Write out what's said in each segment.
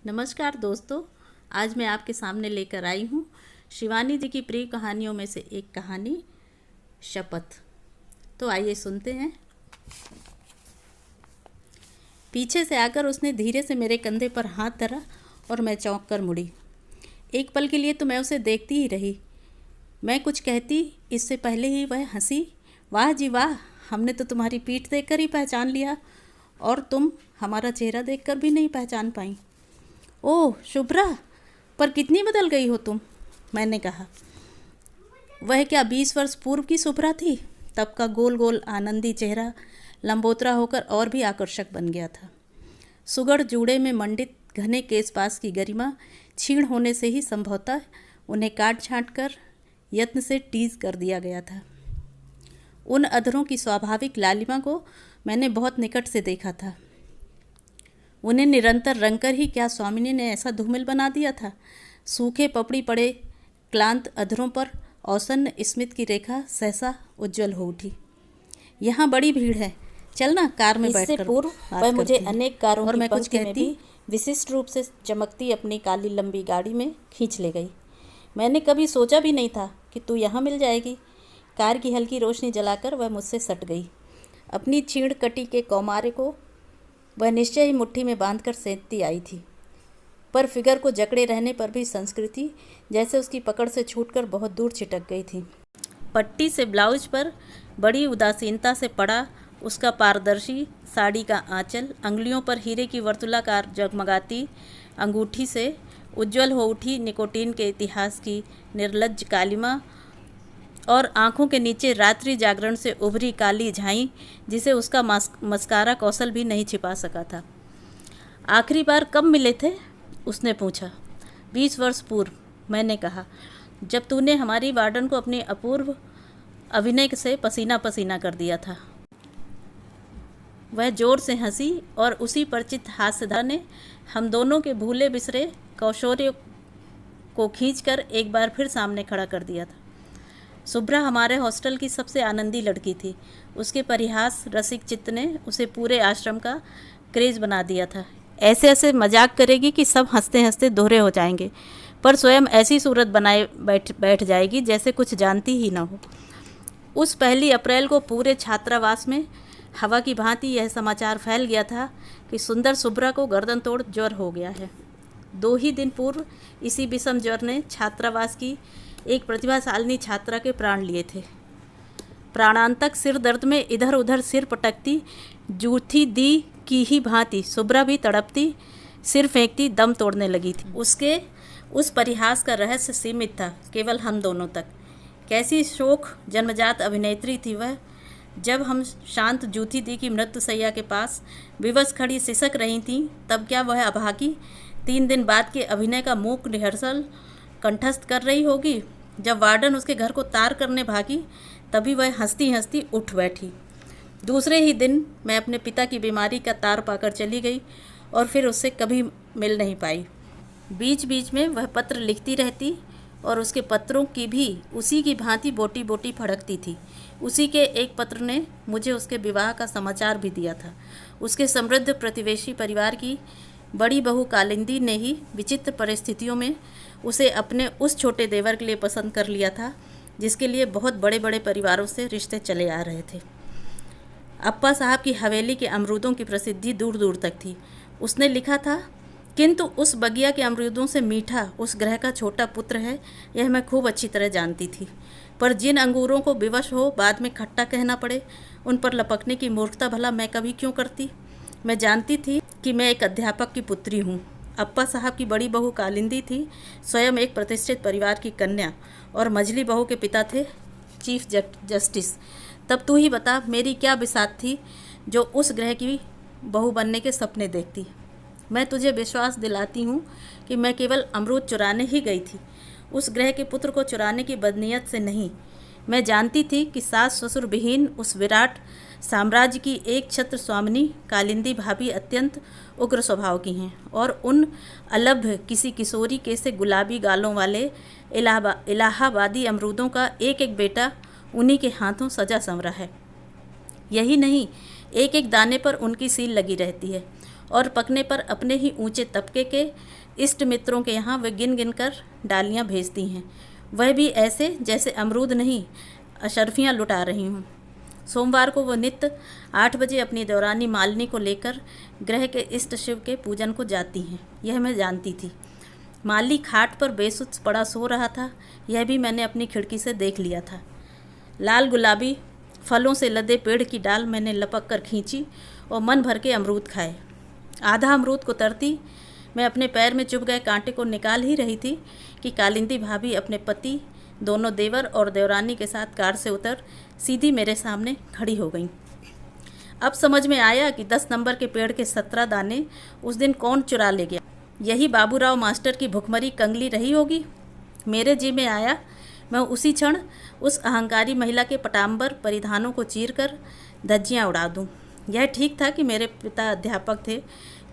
नमस्कार दोस्तों, आज मैं आपके सामने लेकर आई हूँ शिवानी जी की प्रिय कहानियों में से एक कहानी शपथ। तो आइए सुनते हैं। पीछे से आकर उसने धीरे से मेरे कंधे पर हाथ धरा और मैं चौंक कर मुड़ी। एक पल के लिए तो मैं उसे देखती ही रही। मैं कुछ कहती इससे पहले ही वह हंसी। वाह जी वाह, हमने तो तुम्हारी पीठ देखकर ही पहचान लिया और तुम हमारा चेहरा देखकर भी नहीं पहचान पाई। ओह शुभ्रा, पर कितनी बदल गई हो तुम, मैंने कहा। वह क्या 20 वर्ष पूर्व की शुभ्रा थी? तब का गोल गोल आनंदी चेहरा लंबोतरा होकर और भी आकर्षक बन गया था। सुगढ़ जूड़े में मंडित घने केस पास की गरिमा क्षीण होने से ही संभवतः उन्हें काट छाँट कर यत्न से टीज कर दिया गया था। उन अधरों की स्वाभाविक लालिमा को मैंने बहुत निकट से देखा था। उन्हें निरंतर रंगकर ही क्या स्वामिनी ने ऐसा धूमिल बना दिया था। सूखे पपड़ी पड़े क्लांत अधरों पर औसन्न स्मित की रेखा सहसा उज्जवल हो उठी। यहाँ बड़ी भीड़ है, चलना कार में बैठकर। इससे पूर्व वह मुझे अनेक कारों और की मैं कुछ पंक्ति में कहती भी विशिष्ट रूप से चमकती अपनी काली लंबी गाड़ी में खींच ले गई। मैंने कभी सोचा भी नहीं था कि तू यहाँ मिल जाएगी। कार की हल्की रोशनी जलाकर वह मुझसे सट गई। अपनी छीण कटी के कौमारे को वह निश्चय ही मुट्ठी में बांधकर सेंधती आई थी, पर फिगर को जकड़े रहने पर भी संस्कृति जैसे उसकी पकड़ से छूटकर बहुत दूर छिटक गई थी। पट्टी से ब्लाउज पर बड़ी उदासीनता से पड़ा उसका पारदर्शी साड़ी का आंचल, अंगुलियों पर हीरे की वर्तुलाकार जगमगाती अंगूठी से उज्जवल हो उठी निकोटीन के इतिहास की निर्लज्ज कालिमा और आँखों के नीचे रात्रि जागरण से उभरी काली झाई जिसे उसका मस्कारा कौशल भी नहीं छिपा सका था। आखिरी बार कब मिले थे? उसने पूछा। 20 वर्ष पूर्व, मैंने कहा, जब तूने हमारी वार्डन को अपने अपूर्व अभिनय से पसीना पसीना कर दिया था। वह जोर से हंसी और उसी परिचित हास्यधारा ने हम दोनों के भूले बिसरे कौशौर्य को खींचकर एक बार फिर सामने खड़ा कर दिया था। शुभ्रा हमारे हॉस्टल की सबसे आनंदी लड़की थी। उसके परिहास रसिक चित्त ने उसे पूरे आश्रम का क्रेज बना दिया था। ऐसे ऐसे मजाक करेगी कि सब हंसते हंसते दोहरे हो जाएंगे, पर स्वयं ऐसी सूरत बनाए बैठ जाएगी जैसे कुछ जानती ही ना हो। उस 1 अप्रैल को पूरे छात्रावास में हवा की भांति यह समाचार फैल गया था कि सुंदर शुभ्रा को गर्दन तोड़ ज्वर हो गया है। 2 ही दिन पूर्व इसी विषम ज्वर ने छात्रावास की एक प्रतिभाशालिनी छात्रा के प्राण लिए थे। प्राणांतक सिर दर्द में इधर उधर सिर पटकती जूठी दी की ही भांति शुभ्रा भी तड़पती, सिर फेंकती दम तोड़ने लगी थी। उसके उस परिहास का रहस्य सीमित था केवल हम दोनों तक। कैसी शोक जन्मजात अभिनेत्री थी वह। जब हम शांत जूठी दी की मृत्युशैया के पास विवश खड़ी सिसक रही थीं, तब क्या वह अभागी 3 दिन बाद के अभिनय का मूक रिहर्सल कंठस्थ कर रही होगी? जब वार्डन उसके घर को तार करने भागी, तभी वह हंसती हंसती उठ बैठी। दूसरे ही दिन मैं अपने पिता की बीमारी का तार पाकर चली गई और फिर उससे कभी मिल नहीं पाई। बीच बीच में वह पत्र लिखती रहती और उसके पत्रों की भी उसी की भांति बोटी बोटी फड़कती थी। उसी के एक पत्र ने मुझे उसके विवाह का समाचार भी दिया था। उसके समृद्ध प्रतिवेशी परिवार की बड़ी बहू कालिंदी ने ही विचित्र परिस्थितियों में उसे अपने उस छोटे देवर के लिए पसंद कर लिया था जिसके लिए बहुत बड़े बड़े परिवारों से रिश्ते चले आ रहे थे। अप्पा साहब की हवेली के अमरूदों की प्रसिद्धि दूर दूर तक थी। उसने लिखा था, किंतु उस बगिया के अमरूदों से मीठा उस ग्रह का छोटा पुत्र है, यह मैं खूब अच्छी तरह जानती थी। पर जिन अंगूरों को विवश हो बाद में खट्टा कहना पड़े, उन पर लपकने की मूर्खता भला मैं कभी क्यों करती? मैं जानती थी कि मैं एक अध्यापक की पुत्री हूँ। अप्पा साहब की बड़ी बहू कालिंदी थी, स्वयं एक प्रतिष्ठित परिवार की कन्या, और मझली बहू के पिता थे चीफ जस्टिस। तब तू ही बता, मेरी क्या बिसात थी जो उस ग्रह की बहू बनने के सपने देखती। मैं तुझे विश्वास दिलाती हूँ कि मैं केवल अमरूद चुराने ही गई थी, उस ग्रह के पुत्र को चुराने की बदनीयत से नहीं। मैं जानती थी कि सास ससुर विहीन उस विराट साम्राज्य की एक छत्र स्वामिनी कालिंदी भाभी अत्यंत उग्र स्वभाव की हैं और उन अलभ्य किसी किशोरी के से गुलाबी गालों वाले इलाहाबादी अमरूदों का एक एक बेटा उन्हीं के हाथों सजा संवरा है। यही नहीं, एक एक दाने पर उनकी सील लगी रहती है और पकने पर अपने ही ऊंचे तबके के इष्ट मित्रों के यहाँ वे गिन गिन कर डालियाँ भेजती हैं, वह भी ऐसे जैसे अमरूद नहीं अशर्फियाँ लुटा रही हूँ। सोमवार को वो नित्य 8 बजे अपनी देवरानी मालिनी को लेकर ग्रह के इष्ट शिव के पूजन को जाती हैं, यह मैं जानती थी। माली खाट पर बेसुध पड़ा सो रहा था, यह भी मैंने अपनी खिड़की से देख लिया था। लाल गुलाबी फलों से लदे पेड़ की डाल मैंने लपक कर खींची और मन भर के अमरूद खाए। आधा अमरूद को तरती मैं अपने पैर में चुभ गए कांटे को निकाल ही रही थी कि कालिंदी भाभी अपने पति, दोनों देवर और देवरानी के साथ कार से उतर सीधी मेरे सामने खड़ी हो गईं। अब समझ में आया कि 10 नंबर के पेड़ के 17 दाने उस दिन कौन चुरा ले गया। यही बाबूराव मास्टर की भुखमरी कंगली रही होगी। मेरे जी में आया मैं उसी क्षण उस अहंकारी महिला के पटाम्बर परिधानों को चीर कर धज्जियाँ उड़ा दूँ। यह ठीक था कि मेरे पिता अध्यापक थे,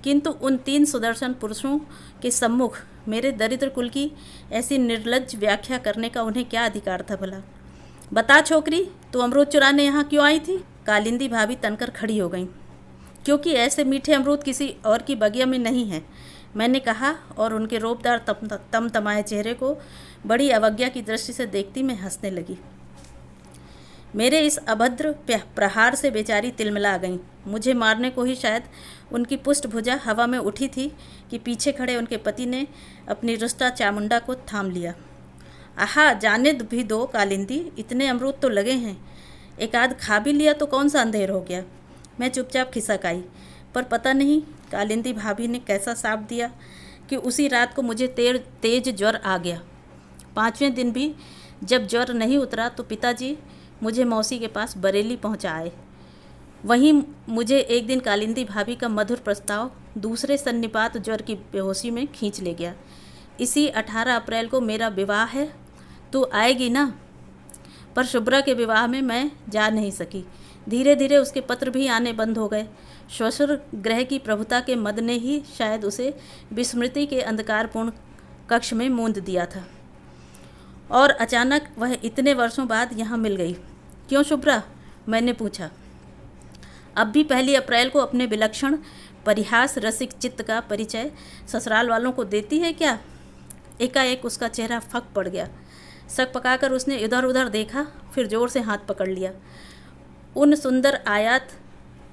किंतु उन 3 सुदर्शन पुरुषों के सम्मुख मेरे दरिद्र कुल की ऐसी निर्लज्ज व्याख्या करने का उन्हें क्या अधिकार था भला। बता छोकरी, तू अमरूद चुराने यहाँ क्यों आई थी? कालिंदी भाभी तनकर खड़ी हो गईं। क्योंकि ऐसे मीठे अमरूद किसी और की बगिया में नहीं है, मैंने कहा, और उनके रोबदार तमतमाए चेहरे को बड़ी अवज्ञा की दृष्टि से देखती मैं हंसने लगी। मेरे इस अभद्र प्रहार से बेचारी तिलमिला गईं। मुझे मारने को ही शायद उनकी पुष्टभुजा हवा में उठी थी कि पीछे खड़े उनके पति ने अपनी रुष्टा चामुंडा को थाम लिया। आहा, जाने भी दो कालिंदी, इतने अमरूद तो लगे हैं, एक आध खा भी लिया तो कौन सा अंधेर हो गया। मैं चुपचाप खिसक आई, पर पता नहीं कालिंदी भाभी ने कैसा साप दिया कि उसी रात को मुझे तेज ज्वर आ गया। 5वें दिन भी जब ज्वर नहीं उतरा तो पिताजी मुझे मौसी के पास बरेली पहुंचाए। वहीं मुझे एक दिन कालिंदी भाभी का मधुर प्रस्ताव दूसरे सन्निपात ज्वर की बेहोशी में खींच ले गया। इसी 18 अप्रैल को मेरा विवाह है, तू आएगी ना? पर शुभ्रा के विवाह में मैं जा नहीं सकी। धीरे धीरे उसके पत्र भी आने बंद हो गए। श्वशुर ग्रह की प्रभुता के मद ने ही शायद उसे विस्मृति के अंधकारपूर्ण कक्ष में मूंद दिया था, और अचानक वह इतने वर्षों बाद यहाँ मिल गई। क्यों शुभ्रा? मैंने पूछा। अब भी 1 अप्रैल को अपने विलक्षण परिहास रसिक चित्त का परिचय ससुराल वालों को देती है क्या? एकाएक उसका चेहरा फक पड़ गया। सक पकाकर उसने इधर उधर देखा, फिर जोर से हाथ पकड़ लिया। उन सुंदर आयात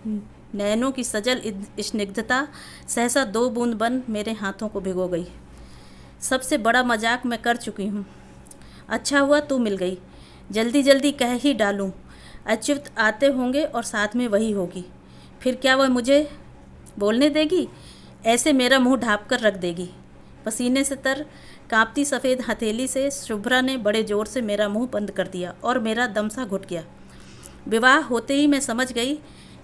नयनों की सजल स्निग्धता सहसा 2 बूंद बन मेरे हाथों को भिगो गई। सबसे बड़ा मजाक मैं कर चुकी हूँ। अच्छा हुआ तू मिल गई, जल्दी जल्दी कह ही डालूँ। अच्युत आते होंगे और साथ में वही होगी, फिर क्या वह मुझे बोलने देगी? ऐसे मेरा मुंह ढाँप कर रख देगी। पसीने से तर कांपती सफ़ेद हथेली से शुभ्रा ने बड़े जोर से मेरा मुंह बंद कर दिया और मेरा दम सा घुट गया। विवाह होते ही मैं समझ गई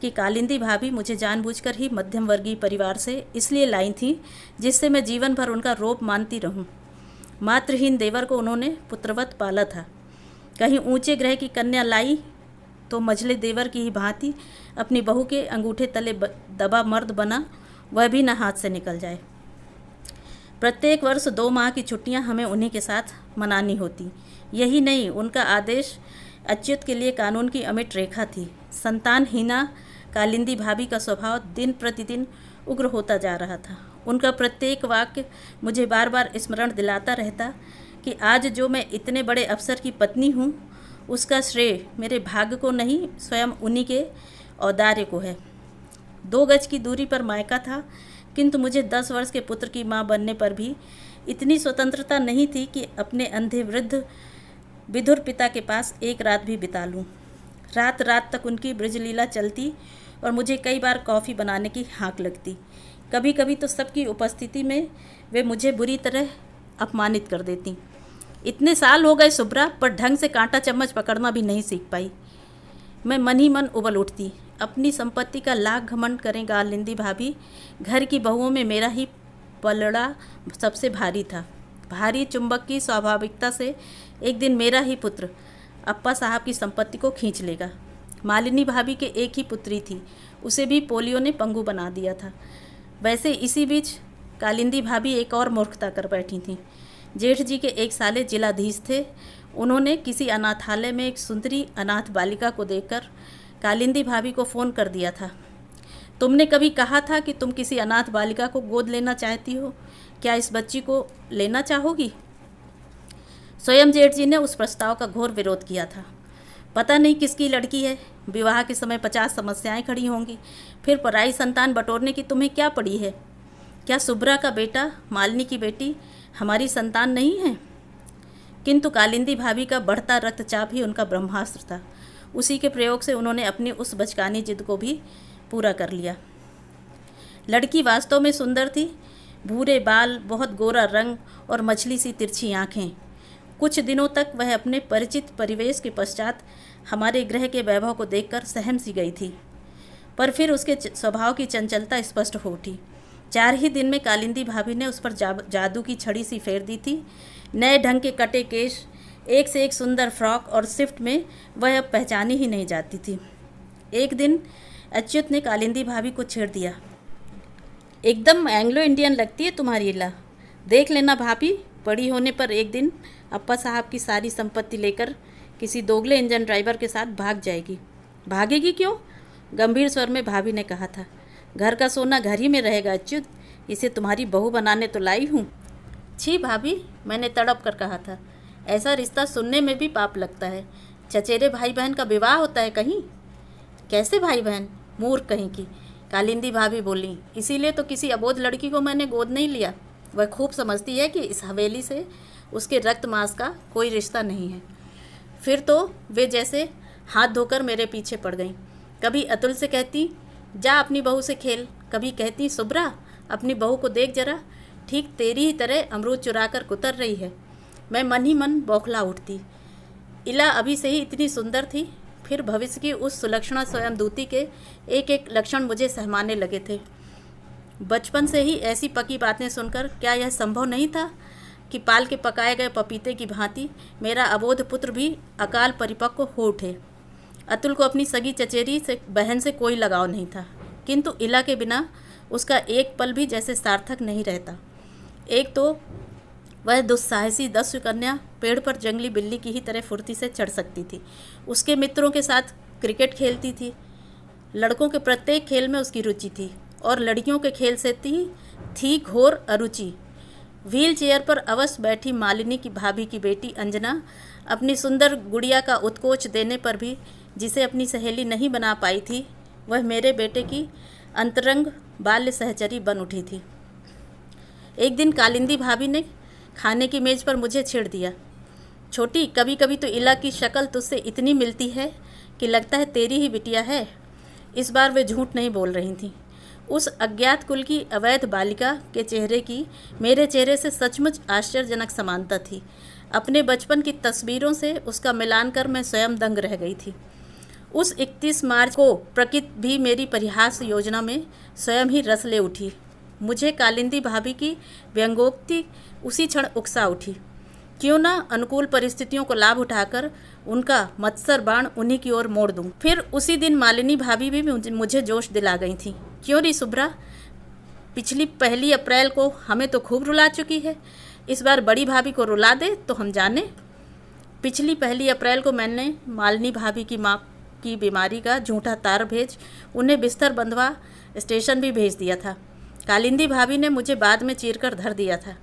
कि कालिंदी भाभी मुझे जानबूझकर ही मध्यम वर्गीय परिवार से इसलिए लाई थी जिससे मैं जीवन भर उनका रोप मानती रहूं। मातृहीन देवर को उन्होंने पुत्रवत पाला था। कहीं ऊंचे ग्रह की कन्या लाई तो मझले देवर की ही भांति अपनी बहू के अंगूठे तले दबा मर्द बना, वह भी न हाथ से निकल जाए। प्रत्येक वर्ष 2 माह की छुट्टियां हमें उन्हीं के साथ मनानी होती। यही नहीं, उनका आदेश अच्युत के लिए कानून की अमिट रेखा थी। संतानहीना कालिंदी भाभी का स्वभाव दिन प्रतिदिन उग्र होता जा रहा था। उनका प्रत्येक वाक्य मुझे बार बार स्मरण दिलाता रहता कि आज जो मैं इतने बड़े अफसर की पत्नी हूँ, उसका श्रेय मेरे भाग्य को नहीं, स्वयं उन्हीं के औदार्य को है। 2 गज की दूरी पर मायका था, किंतु मुझे 10 वर्ष के पुत्र की मां बनने पर भी इतनी स्वतंत्रता नहीं थी कि अपने अंधे वृद्ध विधुर पिता के पास एक रात भी बिता लूं। रात रात तक उनकी ब्रजलीला चलती और मुझे कई बार कॉफ़ी बनाने की हाँक लगती। कभी कभी तो सबकी उपस्थिति में वे मुझे बुरी तरह अपमानित कर देती। इतने साल हो गए शुभ्रा, पर ढंग से कांटा चम्मच पकड़ना भी नहीं सीख पाई। मैं मन ही मन उबल उठती। अपनी संपत्ति का लाख घमंड करें कालिंदी भाभी, घर की बहुओं में मेरा ही पलड़ा सबसे भारी था। भारी चुंबक की स्वाभाविकता से एक दिन मेरा ही पुत्र अप्पा साहब की संपत्ति को खींच लेगा। मालिनी भाभी के एक ही पुत्री थी, उसे भी पोलियो ने पंगु बना दिया था। वैसे इसी बीच कालिंदी भाभी एक और मूर्खता कर बैठी थी। जेठ जी के एक साले जिलाधीश थे। उन्होंने किसी अनाथालय में एक सुंदरी अनाथ बालिका को देखकर कालिंदी भाभी को फ़ोन कर दिया था। तुमने कभी कहा था कि तुम किसी अनाथ बालिका को गोद लेना चाहती हो। क्या इस बच्ची को लेना चाहोगी? स्वयं जेठ जी ने उस प्रस्ताव का घोर विरोध किया था। पता नहीं किसकी लड़की है, विवाह के समय 50 समस्याएं खड़ी होंगी, फिर पराई संतान बटोरने की तुम्हें क्या पड़ी है? क्या सुब्रा का बेटा, मालिनी की बेटी हमारी संतान नहीं है? किंतु कालिंदी भाभी का बढ़ता रक्तचाप ही उनका ब्रह्मास्त्र था। उसी के प्रयोग से उन्होंने अपनी उस बचकानी जिद को भी पूरा कर लिया। लड़की वास्तव में सुंदर थी। भूरे बाल, बहुत गोरा रंग और मछली सी तिरछी आँखें। कुछ दिनों तक वह अपने परिचित परिवेश के पश्चात हमारे गृह के वैभव को देखकर सहम सी गई थी, पर फिर उसके स्वभाव की चंचलता स्पष्ट हो उठी। 4 ही दिन में कालिंदी भाभी ने उस पर जादू की छड़ी सी फेर दी थी। नए ढंग के कटे केश, एक से एक सुंदर फ्रॉक और स्विफ्ट में वह अब पहचानी ही नहीं जाती थी। एक दिन अच्युत ने कालिंदी भाभी को छेड़ दिया। एकदम एंग्लो इंडियन लगती है तुम्हारी इला। देख लेना भाभी, बड़ी होने पर एक दिन अप्पा साहब की सारी संपत्ति लेकर किसी दोगले इंजन ड्राइवर के साथ भाग जाएगी। भागेगी क्यों? गंभीर स्वर में भाभी ने कहा था। घर का सोना घर ही में रहेगा अच्युत, इसे तुम्हारी बहू बनाने तो लाई हूँ। छी भाभी, मैंने तड़प कर कहा था। ऐसा रिश्ता सुनने में भी पाप लगता है। चचेरे भाई बहन का विवाह होता है कहीं? कैसे भाई बहन? मूर्ख कहीं की, कालिंदी भाभी बोली। इसीलिए तो किसी अबोध लड़की को मैंने गोद नहीं लिया। वह खूब समझती है कि इस हवेली से उसके रक्त मांस का कोई रिश्ता नहीं है। फिर तो वे जैसे हाथ धोकर मेरे पीछे पड़ गईं। कभी अतुल से कहती, जा अपनी बहू से खेल। कभी कहती, सुब्रा अपनी बहू को देख जरा, ठीक तेरी ही तरह अमरूद चुरा कर कुतर रही है। मैं मन ही मन बौखला उठती। इला अभी से ही इतनी सुंदर थी, फिर भविष्य की उस सुलक्षणा स्वयं दूती के एक एक लक्षण मुझे सहमाने लगे थे। बचपन से ही ऐसी पकी बातें सुनकर क्या यह संभव नहीं था कि पाल के पकाए गए पपीते की भांति मेरा अबोध पुत्र भी अकाल परिपक्व हो उठे। अतुल को अपनी सगी चचेरी से बहन से कोई लगाव नहीं था, किंतु इला के बिना उसका एक पल भी जैसे सार्थक नहीं रहता। एक तो वह दुस्साहसी दस्यु कन्या पेड़ पर जंगली बिल्ली की ही तरह फुर्ती से चढ़ सकती थी। उसके मित्रों के साथ क्रिकेट खेलती थी। लड़कों के प्रत्येक खेल में उसकी रुचि थी और लड़कियों के खेल से थी घोर अरुचि। व्हील चेयर पर अवश्य बैठी मालिनी की भाभी की बेटी अंजना अपनी सुंदर गुड़िया का उत्कोच देने पर भी जिसे अपनी सहेली नहीं बना पाई थी, वह मेरे बेटे की अंतरंग बाल्य सहचरी बन उठी थी। एक दिन कालिंदी भाभी ने खाने की मेज़ पर मुझे छेड़ दिया। छोटी, कभी कभी तो इला की शक्ल तुझसे इतनी मिलती है कि लगता है तेरी ही बिटिया है। इस बार वे झूठ नहीं बोल रही थीं। उस अज्ञात कुल की अवैध बालिका के चेहरे की मेरे चेहरे से सचमुच आश्चर्यजनक समानता थी। अपने बचपन की तस्वीरों से उसका मिलान कर मैं स्वयं दंग रह गई थी। उस 31 मार्च को प्रकृति भी मेरी परिहास योजना में स्वयं ही रस ले उठी। मुझे कालिंदी भाभी की व्यंग्योक्ति उसी क्षण उकसा उठी। क्यों ना अनुकूल परिस्थितियों को लाभ उठाकर उनका मत्सर बाण उन्हीं की ओर मोड़ दूं। फिर उसी दिन मालिनी भाभी भी मुझे जोश दिला गई थी। क्यों री सुब्रा, पिछली 1 अप्रैल को हमें तो खूब रुला चुकी है, इस बार बड़ी भाभी को रुला दे तो हम जाने। पिछली 1 अप्रैल को मैंने मालिनी भाभी की माँ की बीमारी का झूठा तार भेज उन्हें बिस्तर बंधवा स्टेशन भी भेज दिया था। कालिंदी भाभी ने मुझे बाद में चीरकर धर दिया था।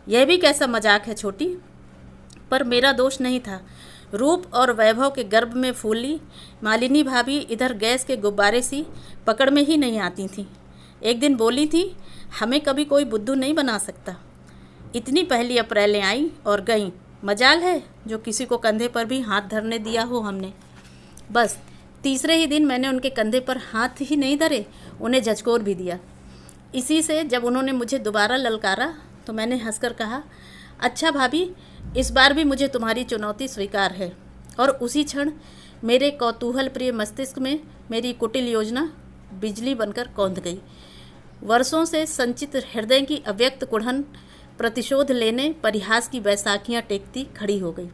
यह भी कैसा मजाक है छोटी? पर मेरा दोष नहीं था। रूप और वैभव के गर्भ में फूली मालिनी भाभी इधर गैस के गुब्बारे सी पकड़ में ही नहीं आती थी। एक दिन बोली थी, हमें कभी कोई बुद्धू नहीं बना सकता। इतनी 1 अप्रैलें आई और गईं, मजाल है जो किसी को कंधे पर भी हाथ धरने दिया हो हमने। बस तीसरे ही दिन मैंने उनके कंधे पर हाथ ही नहीं धरे, उन्हें झचकोर भी दिया। इसी से जब उन्होंने मुझे दोबारा ललकारा तो मैंने हंसकर कहा, अच्छा भाभी, इस बार भी मुझे तुम्हारी चुनौती स्वीकार है। और उसी क्षण मेरे कौतूहल प्रिय मस्तिष्क में मेरी कुटिल योजना बिजली बनकर कौंध गई। वर्षों से संचित हृदय की अव्यक्त कुढ़न प्रतिशोध लेने परिहास की बैसाखियाँ टेकती खड़ी हो गई।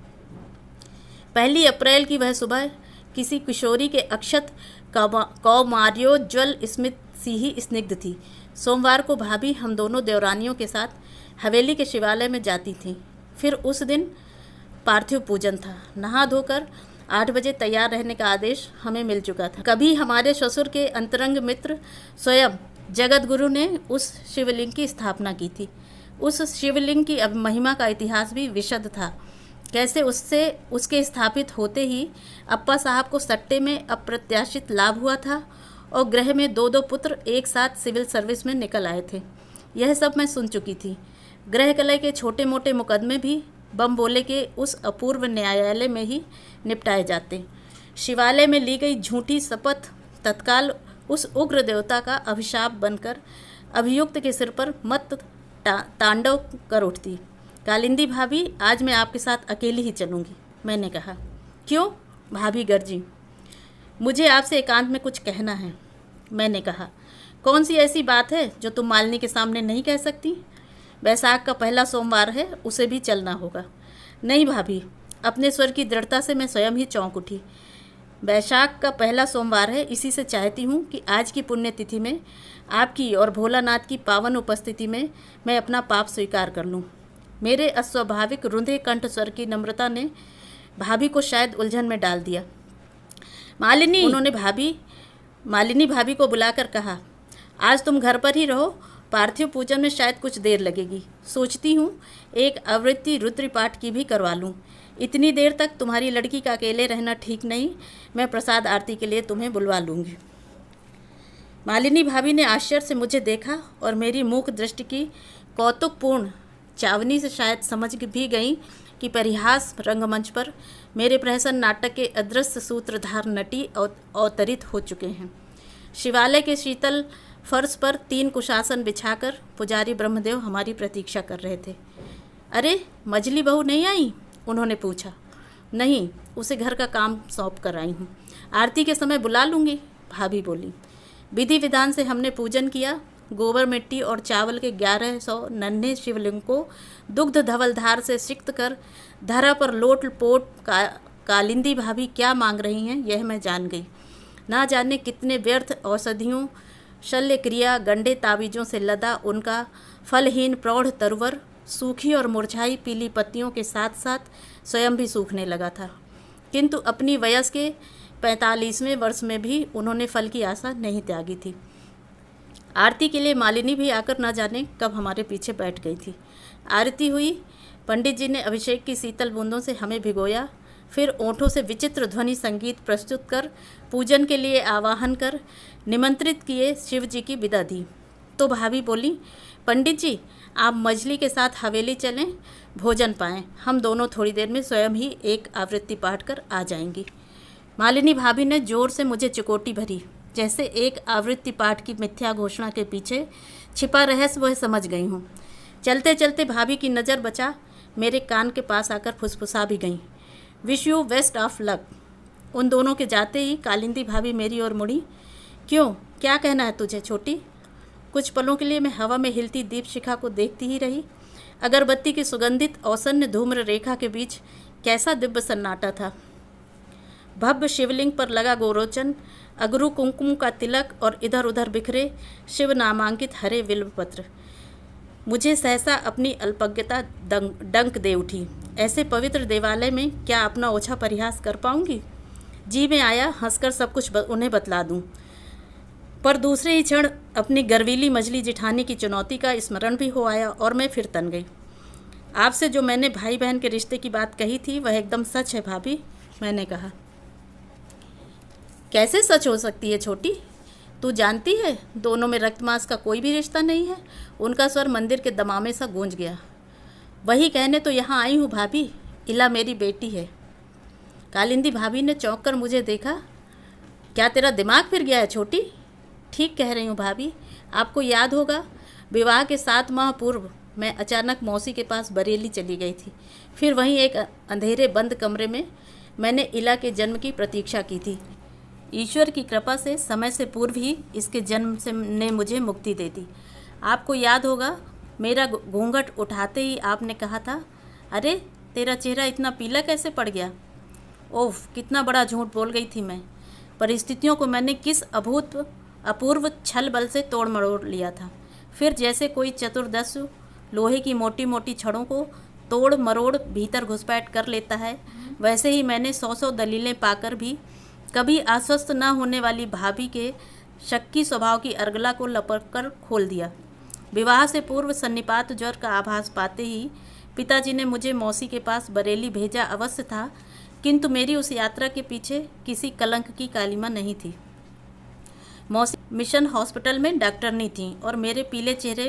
1 अप्रैल की वह सुबह किसी किशोरी के अक्षत कौमार्योज्वल स्मित सी ही स्निग्ध थी। सोमवार को भाभी हम दोनों देवरानियों के साथ हवेली के शिवालय में जाती थीं। फिर उस दिन पार्थिव पूजन था। नहा धोकर 8 बजे तैयार रहने का आदेश हमें मिल चुका था। कभी हमारे ससुर के अंतरंग मित्र स्वयं जगत गुरु ने उस शिवलिंग की स्थापना की थी। उस शिवलिंग की महिमा का इतिहास भी विशद था। कैसे उसके स्थापित होते ही अप्पा साहब को सट्टे में अप्रत्याशित लाभ हुआ था और गृह में 2 पुत्र एक साथ सिविल सर्विस में निकल आए थे, यह सब मैं सुन चुकी थी। गृह कलह के छोटे मोटे मुकदमे भी बम बोले के उस अपूर्व न्यायालय में ही निपटाए जाते। शिवालय में ली गई झूठी शपथ तत्काल उस उग्र देवता का अभिशाप बनकर अभियुक्त के सिर पर मत तांडव कर उठती। कालिंदी भाभी, आज मैं आपके साथ अकेली ही चलूँगी, मैंने कहा। क्यों? भाभी गरजी। मुझे आपसे एकांत में कुछ कहना है, मैंने कहा। कौन सी ऐसी बात है जो तुम मालिनी के सामने नहीं कह सकती? बैसाख का पहला सोमवार है, उसे भी चलना होगा। नहीं भाभी, अपने स्वर की दृढ़ता से मैं स्वयं ही चौंक उठी। बैसाख का पहला सोमवार है, इसी से चाहती हूँ कि आज की पुण्यतिथि में आपकी और भोलानाथ की पावन उपस्थिति में मैं अपना पाप स्वीकार कर लूँ। मेरे अस्वाभाविक रुंधे कंठ स्वर की नम्रता ने भाभी को शायद उलझन में डाल दिया। मालिनी, उन्होंने मालिनी भाभी को बुलाकर कहा, आज तुम घर पर ही रहो, पार्थिव पूजन में शायद कुछ देर लगेगी। सोचती हूँ एक आवृत्ति रुद्र पाठ की भी करवा लूँ। इतनी देर तक तुम्हारी लड़की का अकेले रहना ठीक नहीं, मैं प्रसाद आरती के लिए तुम्हें बुलवा लूँगी। मालिनी भाभी ने आश्चर्य से मुझे देखा और मेरी मूक दृष्टि की कौतुकपूर्ण चावनी से शायद समझ भी गई कि परिहास रंगमंच पर मेरे प्रहसन नाटक के अदृश्य सूत्रधार नटी अवतरित हो चुके हैं। शिवालय के शीतल फर्श पर 3 कुशासन बिछाकर पुजारी ब्रह्मदेव हमारी प्रतीक्षा कर रहे थे। अरे, मझली बहू नहीं आई? उन्होंने पूछा। नहीं, उसे घर का काम सौंप कर आई हूँ, आरती के समय बुला लूँगी, भाभी बोली। विधि विधान से हमने पूजन किया। गोबर मिट्टी और चावल के 1100 नन्हे शिवलिंग को दुग्ध धवल धार से सिक्त कर धरा पर लोट पोट कालिंदी भाभी क्या मांग रही हैं, यह मैं जान गई। ना जाने कितने व्यर्थ औषधियों, शल्य क्रिया, गंडे तावीज़ों से लदा उनका फलहीन प्रौढ़ तरुवर सूखी और मुरझाई पीली पत्तियों के साथ साथ स्वयं भी सूखने लगा था। किंतु अपनी वयस के 45वें वर्ष में भी उन्होंने फल की आशा नहीं त्यागी थी। आरती के लिए मालिनी भी आकर न जाने कब हमारे पीछे बैठ गई थी। आरती हुई। पंडित जी ने अभिषेक की शीतल बूंदों से हमें भिगोया, फिर ओंठों से विचित्र ध्वनि संगीत प्रस्तुत कर पूजन के लिए आवाहन कर निमंत्रित किए शिव जी की विदा दी। तो भाभी बोली, पंडित जी, आप मजली के साथ हवेली चलें, भोजन पाएं। हम दोनों थोड़ी देर में स्वयं ही एक आवृत्ति पाठ कर आ जाएंगी। मालिनी भाभी ने जोर से मुझे चुकोटी भरी, जैसे एक आवृत्ति पाठ की मिथ्या घोषणा के पीछे छिपा रहस्य वह समझ गई हूँ। चलते चलते भाभी की नज़र बचा मेरे कान के पास आकर फुसफुसा भी गई, wish you best of luck. उन दोनों के जाते ही कालिंदी भाभी मेरी ओर मुड़ी। क्यों, क्या कहना है तुझे छोटी? कुछ पलों के लिए मैं हवा में हिलती दीप शिखा को देखती ही रही। अगरबत्ती की सुगंधित औसन्य धूम्र रेखा के बीच कैसा दिव्य सन्नाटा था। भव्य शिवलिंग पर लगा गोरोचन, अगरू कुंकुम का तिलक और इधर उधर बिखरे शिव नामांकित हरे बिल्वपत्र। मुझे सहसा अपनी अल्पज्ञता डंक दे उठी। ऐसे पवित्र देवालय में क्या अपना ओछा परिहास कर पाऊंगी? जी में आया हंसकर सब कुछ उन्हें बतला दूं, पर दूसरे ही क्षण अपनी गर्वीली मजली जिठानी की चुनौती का स्मरण भी हो आया और मैं फिर तन गई। आपसे जो मैंने भाई बहन के रिश्ते की बात कही थी वह एकदम सच है भाभी, मैंने कहा। कैसे सच हो सकती है छोटी? तू जानती है दोनों में रक्त मांस का कोई भी रिश्ता नहीं है। उनका स्वर मंदिर के दमामे सा गूंज गया। वही कहने तो यहाँ आई हूँ भाभी, इला मेरी बेटी है। कालिंदी भाभी ने चौंक कर मुझे देखा। क्या तेरा दिमाग फिर गया है छोटी? ठीक कह रही हूँ भाभी। आपको याद होगा विवाह के 7 माह पूर्व मैं अचानक मौसी के पास बरेली चली गई थी। फिर वहीं एक अंधेरे बंद कमरे में मैंने इला के जन्म की प्रतीक्षा की थी। ईश्वर की कृपा से समय से पूर्व ही इसके जन्म से ने मुझे मुक्ति दे दी। आपको याद होगा मेरा घूंघट उठाते ही आपने कहा था, अरे तेरा चेहरा इतना पीला कैसे पड़ गया? ओफ, कितना बड़ा झूठ बोल गई थी मैं। परिस्थितियों को मैंने किस अपूर्व छल बल से तोड़ मरोड़ लिया था। फिर जैसे कोई चतुर्दश लोहे की मोटी मोटी छड़ों को तोड़ मरोड़ भीतर घुसपैठ कर लेता है, वैसे ही मैंने 100 दलीलें पाकर भी कभी आश्वस्त न होने वाली भाभी के शक्की स्वभाव की अर्गला को लपक कर खोल दिया। विवाह से पूर्व सन्निपात ज्वर का आभास पाते ही पिताजी ने मुझे मौसी के पास बरेली भेजा अवश्य था, किंतु मेरी उस यात्रा के पीछे किसी कलंक की कालिमा नहीं थी। मौसी मिशन हॉस्पिटल में डॉक्टरनी थीं और मेरे पीले चेहरे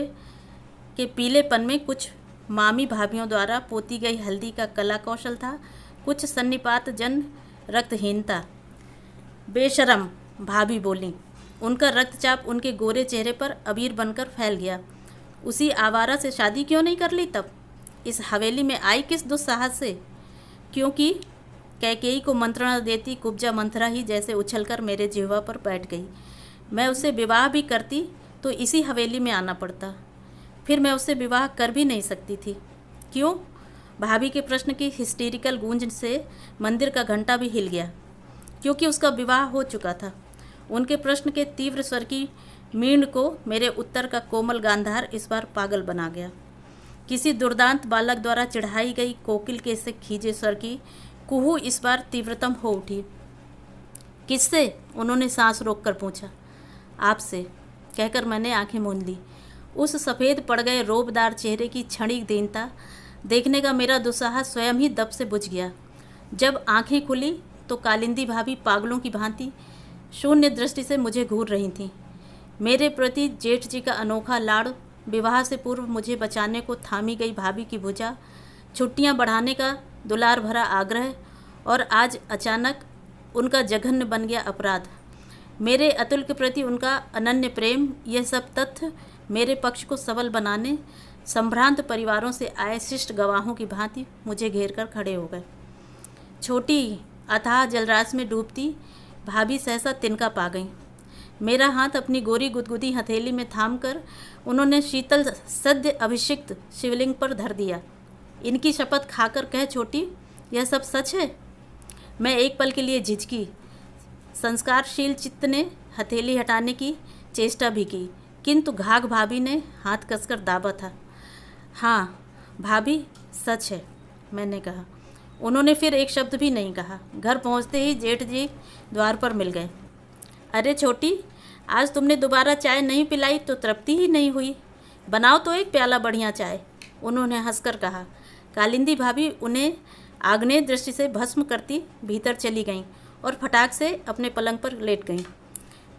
के पीलेपन में कुछ मामी भाभियों द्वारा पोती गई हल्दी का कला कौशल था, कुछ सन्निपात जन रक्तहीनता। बेशरम, भाभी बोली। उनका रक्तचाप उनके गोरे चेहरे पर अबीर बनकर फैल गया। उसी आवारा से शादी क्यों नहीं कर ली तब? इस हवेली में आई किस दुस्साहस से? क्योंकि कैकेयी को मंत्रणा देती कुब्जा मंथरा ही जैसे उछलकर मेरे जिह्वा पर बैठ गई। मैं उससे विवाह भी करती तो इसी हवेली में आना पड़ता। फिर मैं उससे विवाह कर भी नहीं सकती थी। क्यों? भाभी के प्रश्न की हिस्टेरिकल गूंज से मंदिर का घंटा भी हिल गया, क्योंकि उसका विवाह हो चुका था। उनके प्रश्न के तीव्र स्वर की मींड को मेरे उत्तर का कोमल गांधार इस बार पागल बना गया। किसी दुर्दांत बालक द्वारा चिढ़ाई गई कोकिल के से खींचे स्वर की कुहू इस बार तीव्रतम हो उठी। किससे? उन्होंने सांस रोककर पूछा। आपसे, कहकर मैंने आंखें मूंद ली। उस सफ़ेद पड़ गए रोबदार चेहरे की क्षणिक दीनता देखने का मेरा दुस्साहस स्वयं ही दब से बुझ गया। जब आंखें खुली तो कालिंदी भाभी पागलों की भांति शून्य दृष्टि से मुझे घूर रही थीं। मेरे प्रति जेठ जी का अनोखा लाड़, विवाह से पूर्व मुझे बचाने को थामी गई भाभी की भुजा, छुट्टियां बढ़ाने का दुलार भरा आग्रह और आज अचानक उनका जघन्य बन गया अपराध। मेरे अतुल के प्रति उनका अनन्य प्रेम, यह सब तथ्य मेरे पक्ष को सबल बनाने संभ्रांत परिवारों से आए शिष्ट गवाहों की भांति मुझे घेर कर खड़े हो गए। छोटी अथाह जलराशि में डूबती भाभी सहसा तिनका पा गईं। मेरा हाथ अपनी गोरी गुदगुदी हथेली में थामकर उन्होंने शीतल सद्य अभिषिक्त शिवलिंग पर धर दिया। इनकी शपथ खाकर कह छोटी, यह सब सच है? मैं एक पल के लिए झिझकी। संस्कारशील चित्त ने हथेली हटाने की चेष्टा भी की, किंतु घाघ भाभी ने हाथ कसकर दाबा था। हाँ भाभी, सच है, मैंने कहा। उन्होंने फिर एक शब्द भी नहीं कहा। घर पहुंचते ही जेठ जी द्वार पर मिल गए। अरे छोटी, आज तुमने दोबारा चाय नहीं पिलाई तो तृप्ति ही नहीं हुई। बनाओ तो एक प्याला बढ़िया चाय, उन्होंने हंसकर कहा। कालिंदी भाभी उन्हें आग्नेय दृष्टि से भस्म करती भीतर चली गईं और फटाक से अपने पलंग पर लेट गईं।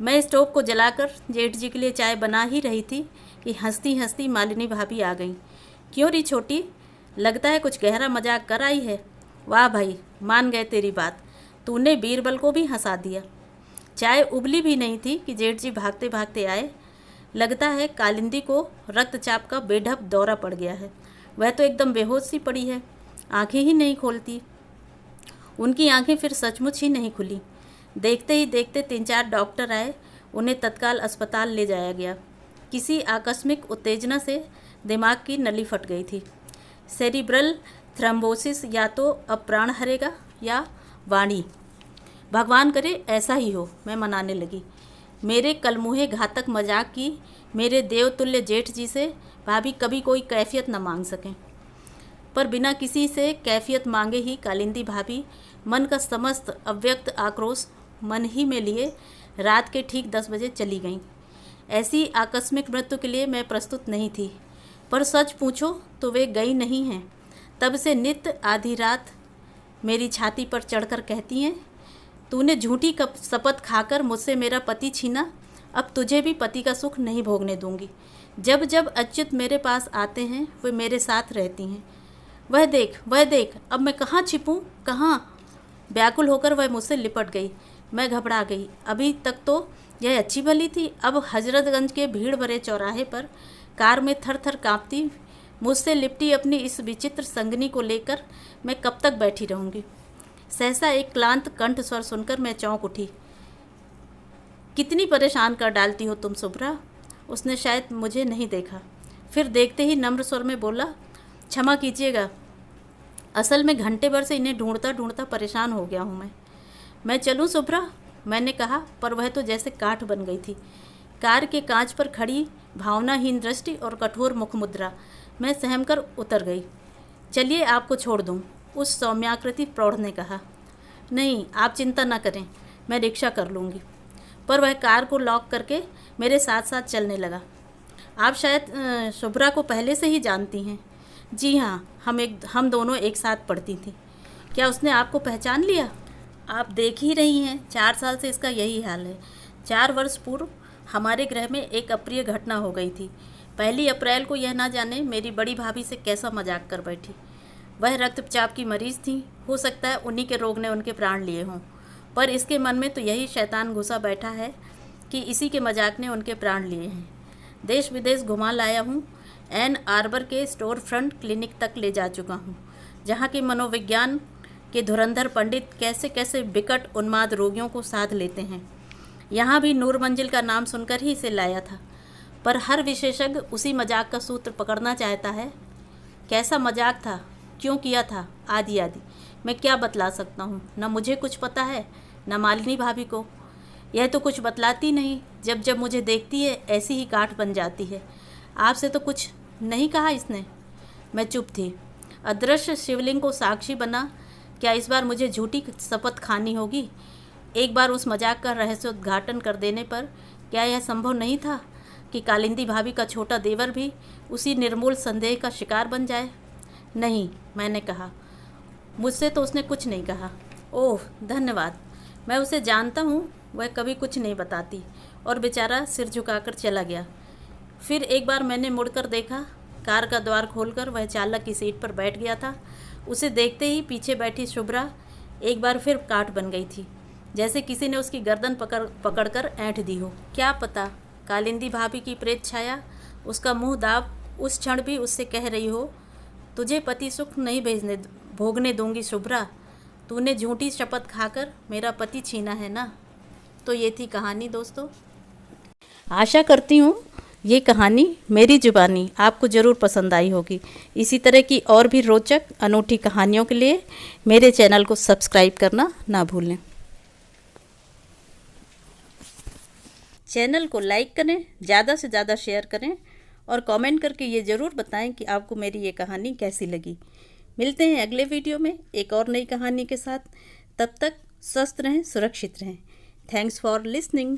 मैं स्टोव को जलाकर जेठ जी के लिए चाय बना ही रही थी कि हंसती हंसती मालिनी भाभी आ गईं। क्यों री छोटी, लगता है कुछ गहरा मजाक कर आई है। वाह भाई, मान गए तेरी बात, तूने बीरबल को भी हंसा दिया। चाय उबली भी नहीं थी कि जेठ जी भागते भागते आए। लगता है कालिंदी को रक्तचाप का बेढप दौरा पड़ गया है। वह तो एकदम बेहोश सी पड़ी है, आंखें ही नहीं खोलती। उनकी आंखें फिर सचमुच ही नहीं खुली। देखते ही देखते 3-4 डॉक्टर आए, उन्हें तत्काल अस्पताल ले जाया गया। किसी आकस्मिक उत्तेजना से दिमाग की नली फट गई थी। सेरिब्रल थ्रोम्बोसिस या तो अब प्राण हरेगा या वाणी। भगवान करे ऐसा ही हो, मैं मनाने लगी। मेरे कलमुहे घातक मजाक की मेरे देवतुल्य जेठ जी से भाभी कभी कोई कैफियत न मांग सकें। पर बिना किसी से कैफियत मांगे ही कालिंदी भाभी मन का समस्त अव्यक्त आक्रोश मन ही में लिए रात के ठीक 10 बजे चली गईं। ऐसी आकस्मिक मृत्यु के लिए मैं प्रस्तुत नहीं थी, पर सच पूछो तो वे गई नहीं हैं। तब से नित्य आधी रात मेरी छाती पर चढ़कर कहती हैं, तूने झूठी शपथ खाकर मुझसे मेरा पति छीना, अब तुझे भी पति का सुख नहीं भोगने दूंगी। जब जब अच्युत मेरे पास आते हैं वे मेरे साथ रहती हैं। वह देख, अब मैं कहाँ छिपूं, कहाँ? व्याकुल होकर वह मुझसे लिपट गई। मैं घबरा गई। अभी तक तो यह अच्छी भली थी, अब हजरतगंज के भीड़ भरे चौराहे पर कार में थर थर काँपती मुझसे लिपटी अपनी इस विचित्र संगनी को लेकर मैं कब तक बैठी रहूँगी। सहसा एक क्लांत कंठ स्वर सुनकर मैं चौंक उठी। कितनी परेशान कर डालती हो तुम शुभ्रा। उसने शायद मुझे नहीं देखा, फिर देखते ही नम्र स्वर में बोला, क्षमा कीजिएगा, असल में घंटे भर से इन्हें ढूंढता ढूंढता परेशान हो गया हूँ। मैं चलूँ शुभ्रा, मैंने कहा, पर वह तो जैसे काठ बन गई थी। कार के कांच पर खड़ी भावनाहीन दृष्टि और कठोर मुख मुद्रा। मैं सहमकर उतर गई। चलिए आपको छोड़ दूँ। उस सौम्याकृति प्रौढ़ ने कहा। नहीं, आप चिंता न करें, मैं रिक्शा कर लूँगी। पर वह कार को लॉक करके मेरे साथ साथ चलने लगा। आप शायद शुभ्रा को पहले से ही जानती हैं। जी हाँ, हम दोनों एक साथ पढ़ती थी। क्या उसने आपको पहचान लिया? आप देख ही रही हैं, 4 साल से इसका यही हाल है। 4 वर्ष पूर्व हमारे गृह में एक अप्रिय घटना हो गई थी। 1 अप्रैल को यह ना जाने मेरी बड़ी भाभी से कैसा मजाक कर बैठी। वह रक्तचाप की मरीज़ थी, हो सकता है उन्हीं के रोग ने उनके प्राण लिए हों, पर इसके मन में तो यही शैतान घुसा बैठा है कि इसी के मजाक ने उनके प्राण लिए हैं। देश विदेश घुमा लाया हूँ, एन आर्बर के स्टोर फ्रंट क्लिनिक तक ले जा चुका हूँ, जहाँ के मनोविज्ञान के धुरंधर पंडित कैसे कैसे विकट उन्माद रोगियों को साध लेते हैं। यहाँ भी नूर मंजिल का नाम सुनकर ही इसे लाया था, पर हर विशेषज्ञ उसी मजाक का सूत्र पकड़ना चाहता है। कैसा मजाक था, क्यों किया था, आदि आदि मैं क्या बतला सकता हूँ। न मुझे कुछ पता है, न मालिनी भाभी को। यह तो कुछ बतलाती नहीं, जब जब मुझे देखती है ऐसी ही काठ बन जाती है। आपसे तो कुछ नहीं कहा इसने? मैं चुप थी। अदृश्य शिवलिंग को साक्षी बना क्या इस बार मुझे झूठी शपथ खानी होगी? एक बार उस मजाक का रहस्योद्घाटन कर देने पर क्या यह संभव नहीं था कि कालिंदी भाभी का छोटा देवर भी उसी निर्मूल संदेह का शिकार बन जाए? नहीं, मैंने कहा। मुझसे तो उसने कुछ नहीं कहा। ओह धन्यवाद, मैं उसे जानता हूँ, वह कभी कुछ नहीं बताती। और बेचारा सिर झुकाकर चला गया। फिर एक बार मैंने मुड़कर देखा, कार का द्वार खोलकर वह चालक की सीट पर बैठ गया था। उसे देखते ही पीछे बैठी शुभ्रा एक बार फिर काठ बन गई थी, जैसे किसी ने उसकी गर्दन पकड़कर ऐंठ दी हो। क्या पता कालिंदी भाभी की प्रेत छाया, उसका मुंह दाब उस क्षण भी उससे कह रही हो, तुझे पति सुख नहीं भोगने दूंगी शुभ्रा, तूने झूठी शपथ खाकर मेरा पति छीना है ना। तो ये थी कहानी दोस्तों। आशा करती हूँ ये कहानी मेरी जुबानी आपको ज़रूर पसंद आई होगी। इसी तरह की और भी रोचक अनूठी कहानियों के लिए मेरे चैनल को सब्सक्राइब करना ना भूलें। चैनल को लाइक करें, ज़्यादा से ज़्यादा शेयर करें और कमेंट करके ये ज़रूर बताएं कि आपको मेरी ये कहानी कैसी लगी। मिलते हैं अगले वीडियो में एक और नई कहानी के साथ। तब तक स्वस्थ रहें, सुरक्षित रहें। Thanks for listening.